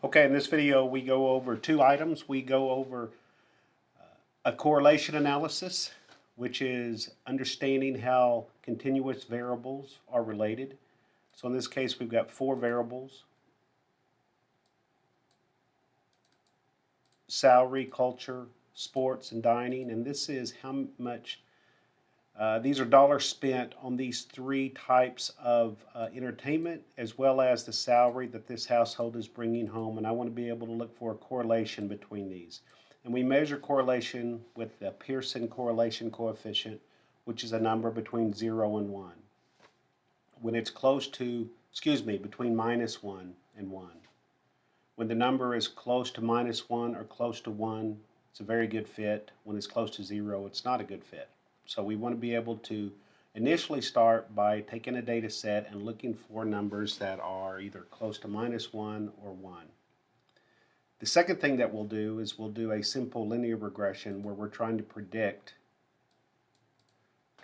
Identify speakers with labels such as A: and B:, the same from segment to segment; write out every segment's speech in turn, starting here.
A: Okay, in this video we go over two items. We go over a correlation analysis, which is understanding how continuous variables are related. So in this case we've got four variables: salary, culture, sports, and dining. And this is how much these are dollars spent on these three types of entertainment, as well as the salary that this household is bringing home. And I want to be able to look for a correlation between these. And we measure correlation with the Pearson correlation coefficient, which is a number between 0 and 1. When it's close to, between -1 and 1. When the number is close to -1 or close to 1, it's a very good fit. When it's close to 0, it's not a good fit. So we want to be able to initially start by taking a data set and looking for numbers that are either close to -1 or 1. The second thing that we'll do is we'll do a simple linear regression where we're trying to predict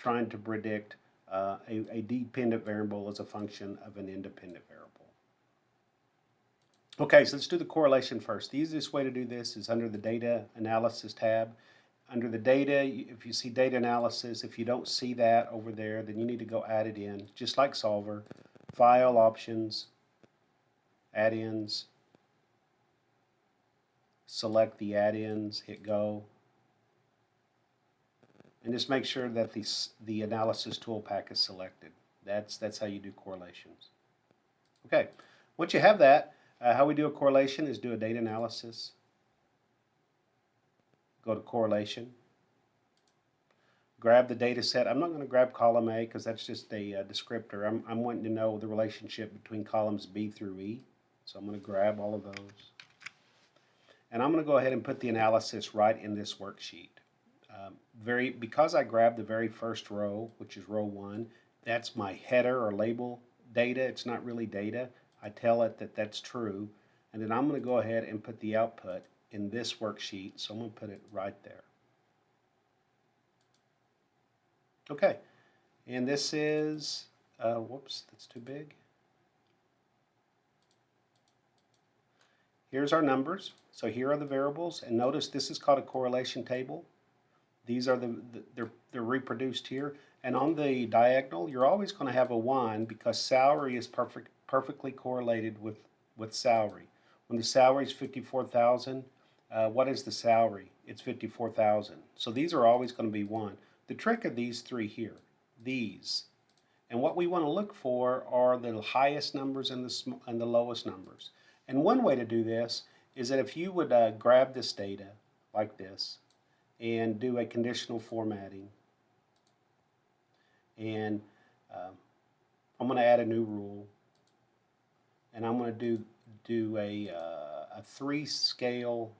A: a dependent variable as a function of an independent variable. Okay, so let's do the correlation first. The easiest way to do this is under the Data Analysis tab. Under the data, if you see data analysis, if you don't see that over there, then you need to go add it in, just like Solver. File, Options, Add-ins. Select the add-ins, hit go. And just make sure that the analysis tool pack is selected. That's how you do correlations. Okay, once you have that, how we do a correlation is do a data analysis. Go to correlation, grab the data set. I'm not going to grab column A because that's just a descriptor. I'm wanting to know the relationship between columns B through E. So I'm going to grab all of those. And I'm going to go ahead and put the analysis right in this worksheet. Because I grabbed the very first row, which is row 1, that's my header or label data. It's not really data. I tell it that that's true. And then I'm going to go ahead and put the output in this worksheet, so I'm going to put it right there. Okay, and this is, whoops, that's too big. Here's our numbers. So here are the variables, and notice this is called a correlation table. These are they're reproduced here, and on the diagonal you're always going to have a 1 because salary is perfectly correlated with salary. When the salary is 54,000, what is the salary? It's 54,000. So these are always going to be 1. The trick of these three here, these, and what we want to look for are the highest numbers and the lowest numbers. And one way to do this is that if you would grab this data like this and do a conditional formatting, and I'm going to add a new rule, and I'm going to do a 3 scale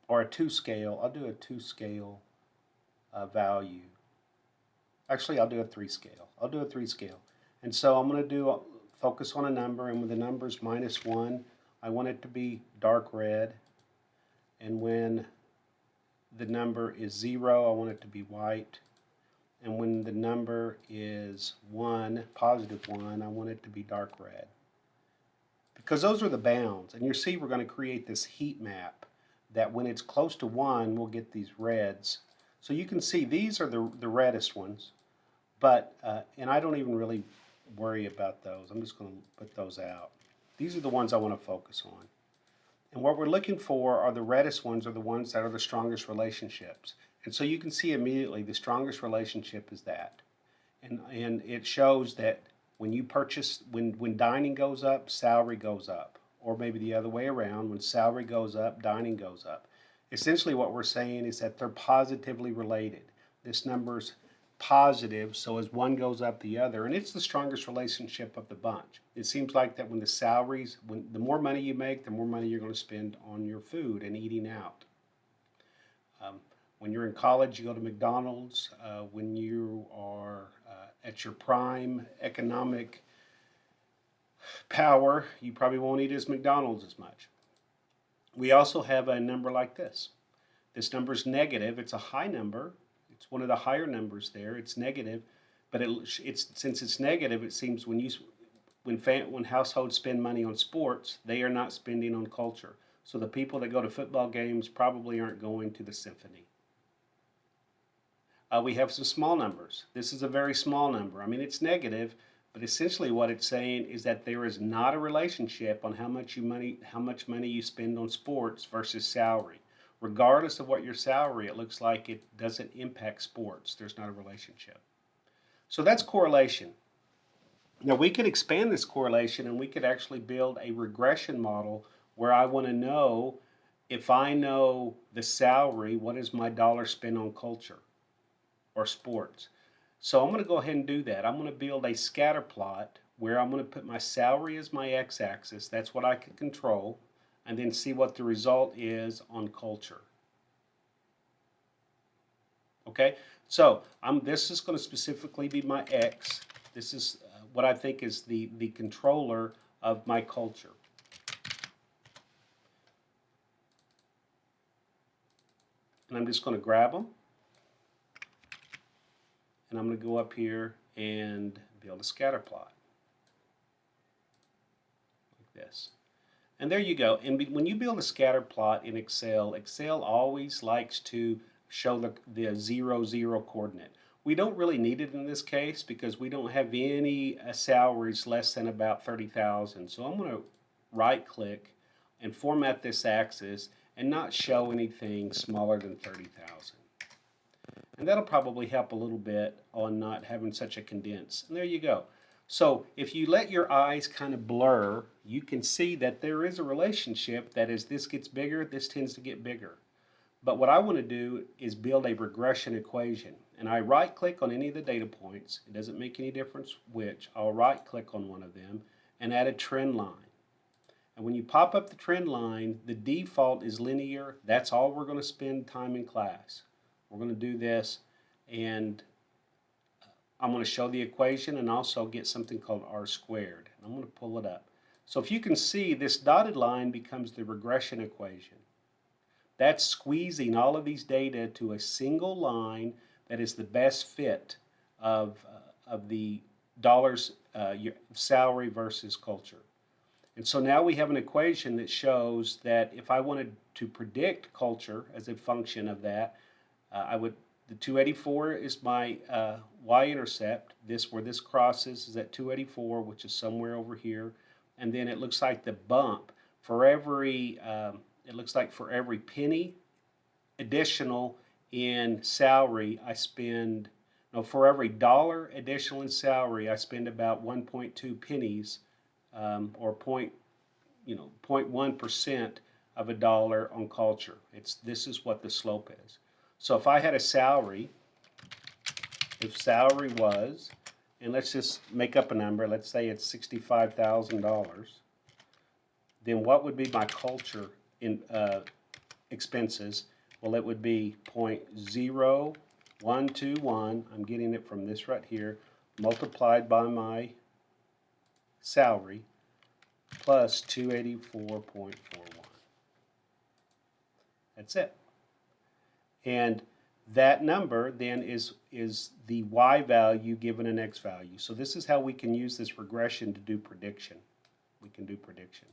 A: or a 2 scale. I'll do a 2 scale value. Actually, I'll do a 3 scale. I'll do a 3 scale. And so I'm going to focus on a number, and when the number is -1, I want it to be dark red. And when the number is 0, I want it to be white. And when the number is 1, +1, I want it to be dark red. Because those are the bounds. And you see we're going to create this heat map that when it's close to 1, we'll get these reds. So you can see these are the reddest ones. But, and I don't even really worry about those. I'm just going to put those out. These are the ones I want to focus on. And what we're looking for are the reddest ones, are the ones that are the strongest relationships. And so you can see immediately the strongest relationship is that. And it shows that when you purchase, when dining goes up, salary goes up. Or maybe the other way around, when salary goes up, dining goes up. Essentially what we're saying is that they're positively related. This number's positive, so as one goes up the other, and it's the strongest relationship of the bunch. It seems like that when the more money you make, the more money you're going to spend on your food and eating out. When you're in college, you go to McDonald's. When you are at your prime economic power, you probably won't eat as McDonald's as much. We also have a number like this. This number is negative. It's a high number. It's one of the higher numbers there. It's negative, but since it's negative, it seems when you when households spend money on sports, they are not spending on culture. So the people that go to football games probably aren't going to the symphony. We have some small numbers. This is a very small number. I mean, it's negative, but essentially what it's saying is that there is not a relationship on how much money you spend on sports versus salary. Regardless of what your salary, it looks like it doesn't impact sports. There's not a relationship. So that's correlation. Now we could expand this correlation and we could actually build a regression model where I want to know, if I know the salary, what is my dollar spent on culture or sports? So I'm going to go ahead and do that. I'm going to build a scatter plot where I'm going to put my salary as my x-axis. That's what I can control. And then see what the result is on culture. Okay, so this is going to specifically be my x. This is what I think is the controller of my culture. And I'm just going to grab them. And I'm going to go up here and build a scatter plot. Like this. And there you go. And when you build a scatter plot in Excel, Excel always likes to show the 0, 0 coordinate. We don't really need it in this case because we don't have any salaries less than about 30,000. So I'm going to right click and format this axis and not show anything smaller than 30,000. And that'll probably help a little bit on not having such a condense. And there you go. So if you let your eyes kind of blur, you can see that there is a relationship that as this gets bigger, this tends to get bigger. But what I want to do is build a regression equation. And I right click on any of the data points. It doesn't make any difference which. I'll right click on one of them and add a trend line. And when you pop up the trend line, the default is linear. That's all we're going to spend time in class. We're going to do this, and I'm going to show the equation and also get something called r squared. And I'm going to pull it up. So if you can see, this dotted line becomes the regression equation. That's squeezing all of these data to a single line that is the best fit of the dollars, your salary versus culture. And so now we have an equation that shows that if I wanted to predict culture as a function of that, the 284 is my y-intercept. Where this crosses is at 284, which is somewhere over here. And then it looks like the bump for every penny additional in salary, for every dollar additional in salary, I spend about 1.2 pennies, or 0.1% of a dollar on culture. This is what the slope is. So if I had a salary, if salary was, and let's just make up a number, let's say it's $65,000, then what would be my culture in expenses? Well, it would be 0.0121, I'm getting it from this right here, multiplied by my salary, plus 284.41. That's it. And that number then is the y value given an x value. So this is how we can use this regression to do prediction. We can do prediction.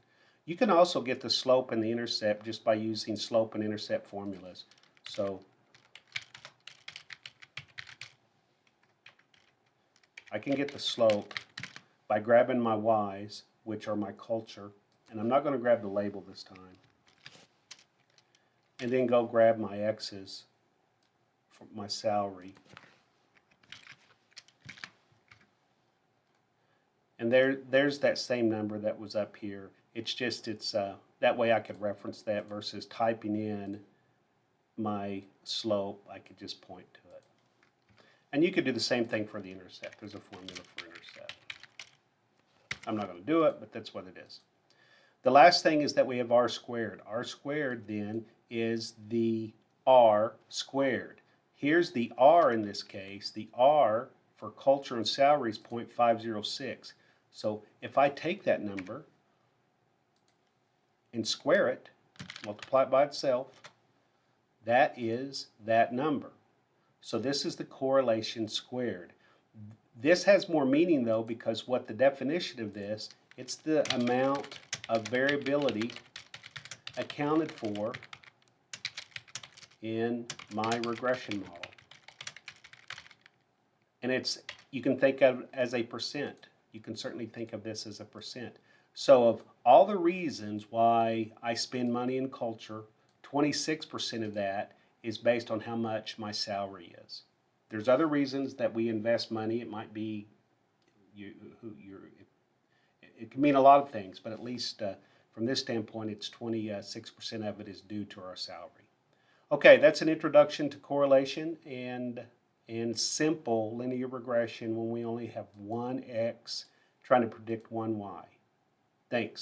A: You can also get the slope and the intercept just by using slope and intercept formulas. So I can get the slope by grabbing my y's, which are my culture, and I'm not going to grab the label this time, and then go grab my x's for my salary. And there's that same number that was up here. It's just, that way I could reference that versus typing in my slope. I could just point to it. And you could do the same thing for the intercept. There's a formula for intercept. I'm not going to do it, but that's what it is. The last thing is that we have r squared. R squared then is the r squared. Here's the r in this case. The r for culture and salary is 0.506. So if I take that number and square it, multiply it by itself, that is that number. So this is the correlation squared. This has more meaning though, because what the definition of this, it's the amount of variability accounted for in my regression model. And you can think of it as a percent. You can certainly think of this as a percent. So of all the reasons why I spend money in culture, 26% of that is based on how much my salary is. There's other reasons that we invest money. It might be it can mean a lot of things, but at least from this standpoint, it's 26% of it is due to our salary. Okay, that's an introduction to correlation and simple linear regression when we only have one x trying to predict one y. Thanks.